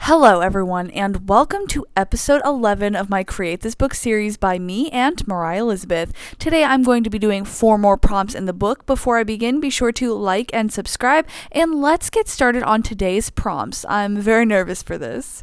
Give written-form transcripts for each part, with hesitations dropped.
Hello everyone, and welcome to episode 11 of my Create This Book series by me and Moriah Elizabeth. Today I'm going to be doing 4 more prompts in the book. Before I begin, be sure to like and subscribe, and let's get started on today's prompts. I'm very nervous for this.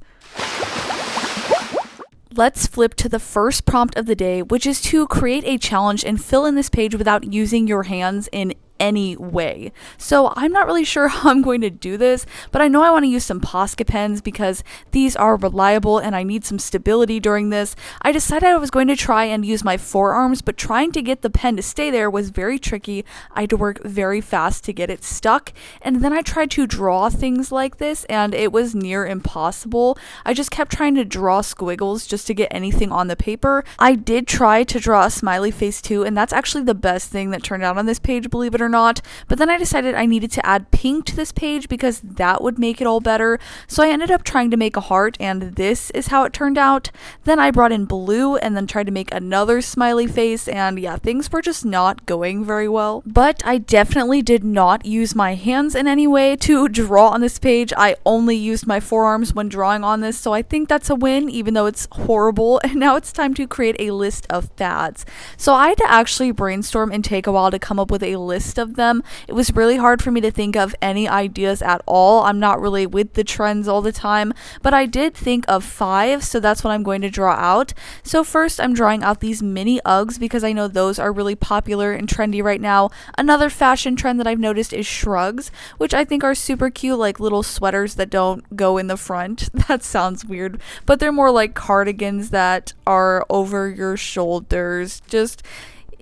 Let's flip to the first prompt of the day, which is to create a challenge and fill in this page without using your hands in any way. So I'm not really sure how I'm going to do this, but I know I want to use some Posca pens because these are reliable and I need some stability during this. I decided I was going to try and use my forearms, but trying to get the pen to stay there was very tricky. I had to work very fast to get it stuck, and then I tried to draw things like this and it was near impossible. I just kept trying to draw squiggles just to get anything on the paper. I did try to draw a smiley face too, and that's actually the best thing that turned out on this page, believe it or not, but then I decided I needed to add pink to this page because that would make it all better. So I ended up trying to make a heart, and this is how it turned out. Then I brought in blue and then tried to make another smiley face, and yeah, things were just not going very well. But I definitely did not use my hands in any way to draw on this page. I only used my forearms when drawing on this, so I think that's a win, even though it's horrible. And now it's time to create a list of fads. So I had to actually brainstorm and take a while to come up with a list of them. It was really hard for me to think of any ideas at all. I'm not really with the trends all the time, but I did think of 5, so that's what I'm going to draw out. So first I'm drawing out these mini Uggs because I know those are really popular and trendy right now. Another fashion trend that I've noticed is shrugs, which I think are super cute, like little sweaters that don't go in the front. That sounds weird, but they're more like cardigans that are over your shoulders. Just,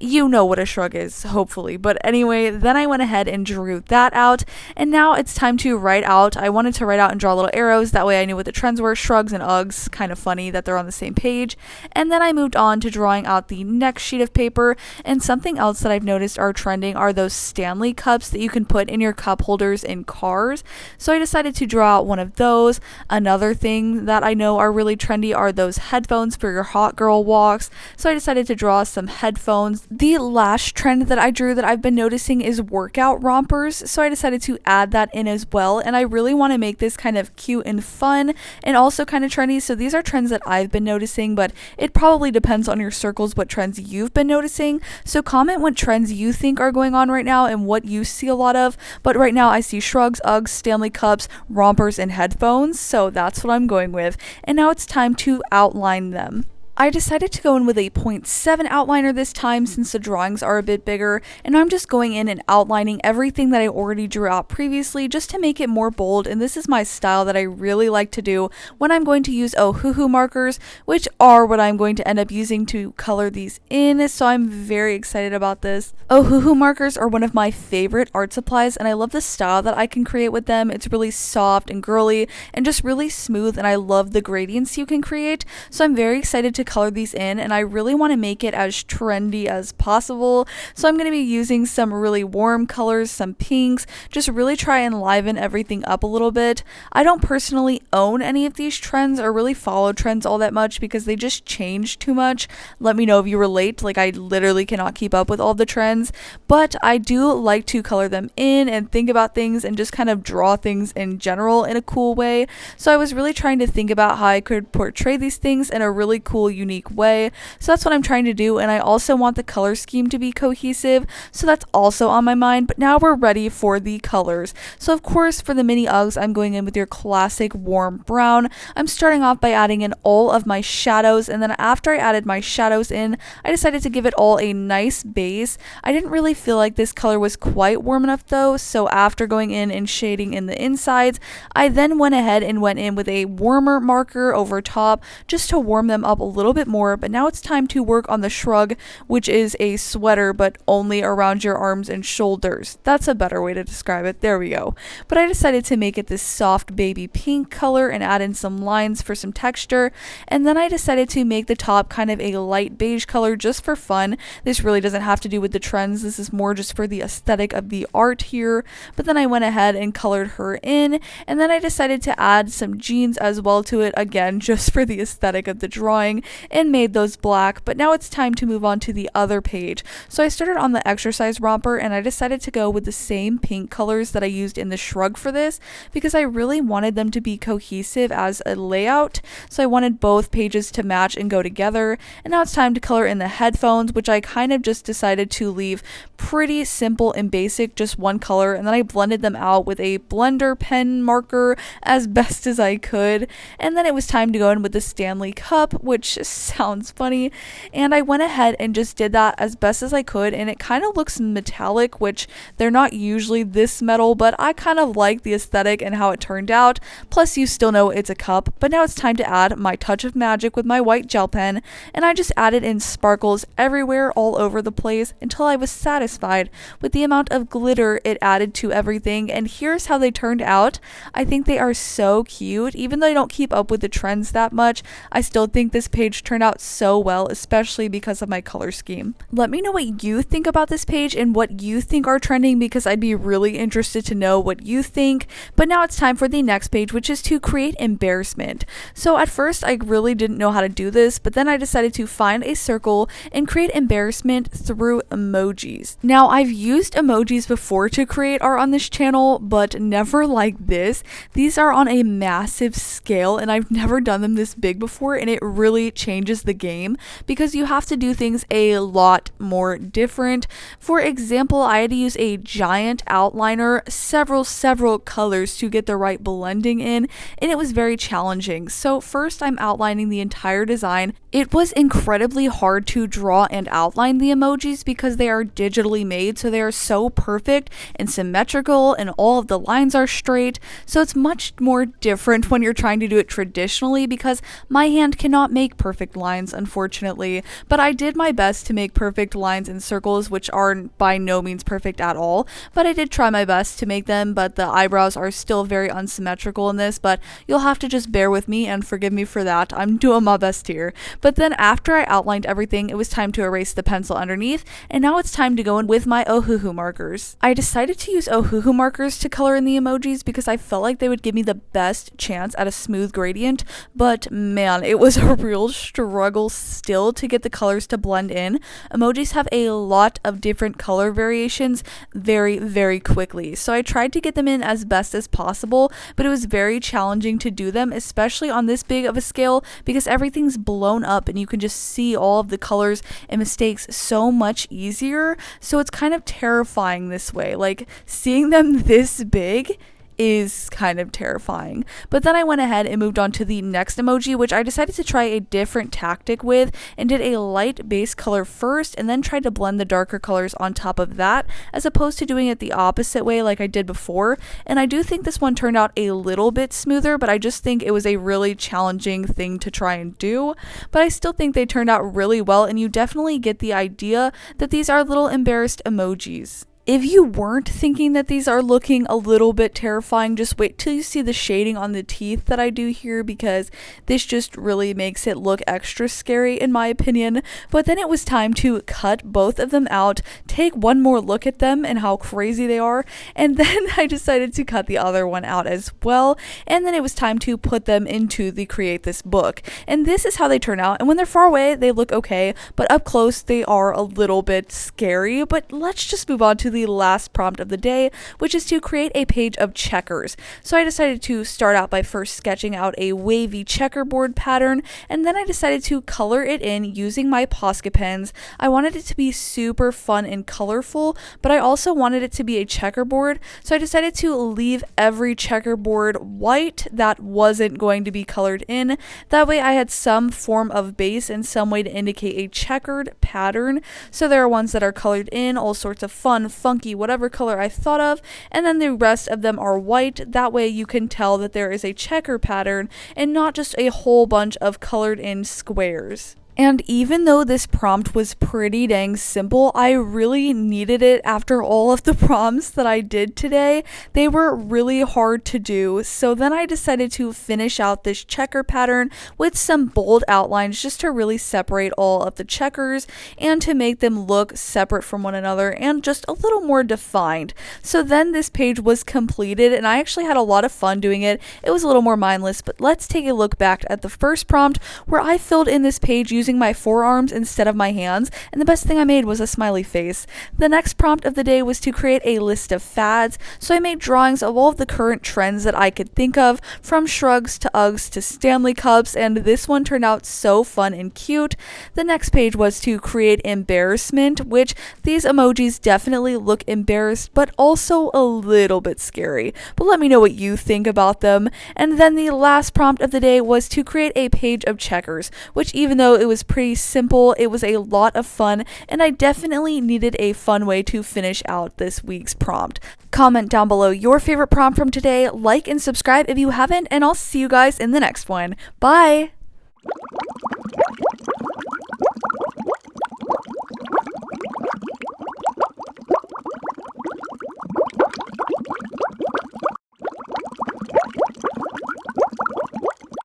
you know what a shrug is, hopefully. But anyway, then I went ahead and drew that out, and now it's time to write out. I wanted to write out and draw little arrows, that way I knew what the trends were. Shrugs and Uggs, kind of funny that they're on the same page. And then I moved on to drawing out the next sheet of paper, and something else that I've noticed are trending are those Stanley cups that you can put in your cup holders in cars. So I decided to draw out one of those. Another thing that I know are really trendy are those headphones for your hot girl walks, so I decided to draw some headphones. The last trend that I drew that I've been noticing is workout rompers, so I decided to add that in as well, and I really want to make this kind of cute and fun and also kind of trendy. So these are trends that I've been noticing, but it probably depends on your circles what trends you've been noticing. So comment what trends you think are going on right now and what you see a lot of. But right now I see shrugs, Uggs, Stanley cups, rompers, and headphones, so that's what I'm going with. And now it's time to outline them. I decided to go in with a 0.7 outliner this time since the drawings are a bit bigger, and I'm just going in and outlining everything that I already drew out previously just to make it more bold. And this is my style that I really like to do when I'm going to use Ohuhu markers, which are what I'm going to end up using to color these in, so I'm very excited about this. Ohuhu markers are one of my favorite art supplies, and I love the style that I can create with them. It's really soft and girly and just really smooth, and I love the gradients you can create, so I'm very excited to color these in, and I really want to make it as trendy as possible. So I'm going to be using some really warm colors, some pinks, just really try and liven everything up a little bit. I don't personally own any of these trends or really follow trends all that much because they just change too much. Let me know if you relate. Like, I literally cannot keep up with all the trends, but I do like to color them in and think about things and just kind of draw things in general in a cool way. So I was really trying to think about how I could portray these things in a really cool, unique way. So that's what I'm trying to do, and I also want the color scheme to be cohesive, so that's also on my mind. But now we're ready for the colors. So of course for the mini Uggs, I'm going in with your classic warm brown. I'm starting off by adding in all of my shadows, and then after I added my shadows in, I decided to give it all a nice base. I didn't really feel like this color was quite warm enough though, so after going in and shading in the insides, I then went ahead and went in with a warmer marker over top just to warm them up a little bit more. But now it's time to work on the shrug, which is a sweater but only around your arms and shoulders. That's a better way to describe it. There we go. But I decided to make it this soft baby pink color and add in some lines for some texture, and then I decided to make the top kind of a light beige color just for fun. This really doesn't have to do with the trends. This is more just for the aesthetic of the art here. But then I went ahead and colored her in, and then I decided to add some jeans as well to it, again just for the aesthetic of the drawing. and made those black, but now it's time to move on to the other page. So I started on the exercise romper, and I decided to go with the same pink colors that I used in the shrug for this because I really wanted them to be cohesive as a layout. So I wanted both pages to match and go together. And now it's time to color in the headphones, which I kind of just decided to leave pretty simple and basic, just one color, and then I blended them out with a blender pen marker as best as I could. And then it was time to go in with the Stanley Cup, which sounds funny, and I went ahead and just did that as best as I could, and it kind of looks metallic, which they're not usually this metal, but I kind of like the aesthetic and how it turned out. Plus you still know it's a cup. But now it's time to add my touch of magic with my white gel pen, and I just added in sparkles everywhere all over the place until I was satisfied with the amount of glitter it added to everything. And here's how they turned out. I think they are so cute. Even though I don't keep up with the trends that much, I still think this page turned out so well, especially because of my color scheme. Let me know what you think about this page and what you think are trending, because I'd be really interested to know what you think. But now it's time for the next page, which is to create embarrassment. So at first I really didn't know how to do this, but then I decided to find a circle and create embarrassment through emojis. Now I've used emojis before to create art on this channel, but never like this. These are on a massive scale, and I've never done them this big before, and it really changes the game because you have to do things a lot more different. For example, I had to use a giant outliner, several colors to get the right blending in, and it was very challenging. So first I'm outlining the entire design. It was incredibly hard to draw and outline the emojis because they are digitally made, so they are so perfect and symmetrical, and all of the lines are straight. So it's much more different when you're trying to do it traditionally because my hand cannot make perfect lines, unfortunately. But I did my best to make perfect lines and circles, which are by no means perfect at all, but I did try my best to make them. But the eyebrows are still very unsymmetrical in this, but you'll have to just bear with me and forgive me for that. I'm doing my best here. But then after I outlined everything, it was time to erase the pencil underneath, and now it's time to go in with my Ohuhu markers. I decided to use Ohuhu markers to color in the emojis because I felt like they would give me the best chance at a smooth gradient, but man, it was a real struggle still to get the colors to blend in. Emojis have a lot of different color variations very quickly, so I tried to get them in as best as possible, but it was very challenging to do them, especially on this big of a scale, because everything's blown up and you can just see all of the colors and mistakes so much easier. So it's kind of terrifying this way, like seeing them this big is kind of terrifying. But then I went ahead and moved on to the next emoji, which I decided to try a different tactic with, and did a light base color first and then tried to blend the darker colors on top of that, as opposed to doing it the opposite way like I did before. And I do think this one turned out a little bit smoother, but I just think it was a really challenging thing to try and do. But I still think they turned out really well, and you definitely get the idea that these are little embarrassed emojis. If you weren't thinking that these are looking a little bit terrifying, just wait till you see the shading on the teeth that I do here, because this just really makes it look extra scary in my opinion. But then it was time to cut both of them out, take one more look at them and how crazy they are, and then I decided to cut the other one out as well. And then it was time to put them into the Create This book. And this is how they turn out, and when they're far away they look okay, but up close they are a little bit scary. But let's just move on to the last prompt of the day, which is to create a page of checkers. So I decided to start out by first sketching out a wavy checkerboard pattern, and then I decided to color it in using my Posca pens. I wanted it to be super fun and colorful, but I also wanted it to be a checkerboard, so I decided to leave every checkerboard white that wasn't going to be colored in. That way I had some form of base and some way to indicate a checkered pattern. So there are ones that are colored in, all sorts of fun, funky, whatever color I thought of, and then the rest of them are white. That way you can tell that there is a checker pattern and not just a whole bunch of colored in squares. And even though this prompt was pretty dang simple, I really needed it after all of the prompts that I did today. They were really hard to do, so then I decided to finish out this checker pattern with some bold outlines just to really separate all of the checkers and to make them look separate from one another and just a little more defined. So then this page was completed and I actually had a lot of fun doing it. It was a little more mindless, but let's take a look back at the first prompt where I filled in this page using my forearms instead of my hands, and the best thing I made was a smiley face. The next prompt of the day was to create a list of fads, so I made drawings of all of the current trends that I could think of, from shrugs to Uggs to Stanley Cups, and this one turned out so fun and cute. The next page was to create embarrassment, which these emojis definitely look embarrassed, but also a little bit scary. But let me know what you think about them. And then the last prompt of the day was to create a page of checkers, which even though it was pretty simple, it was a lot of fun, and I definitely needed a fun way to finish out this week's prompt. Comment down below your favorite prompt from today, like and subscribe if you haven't, and I'll see you guys in the next one. Bye!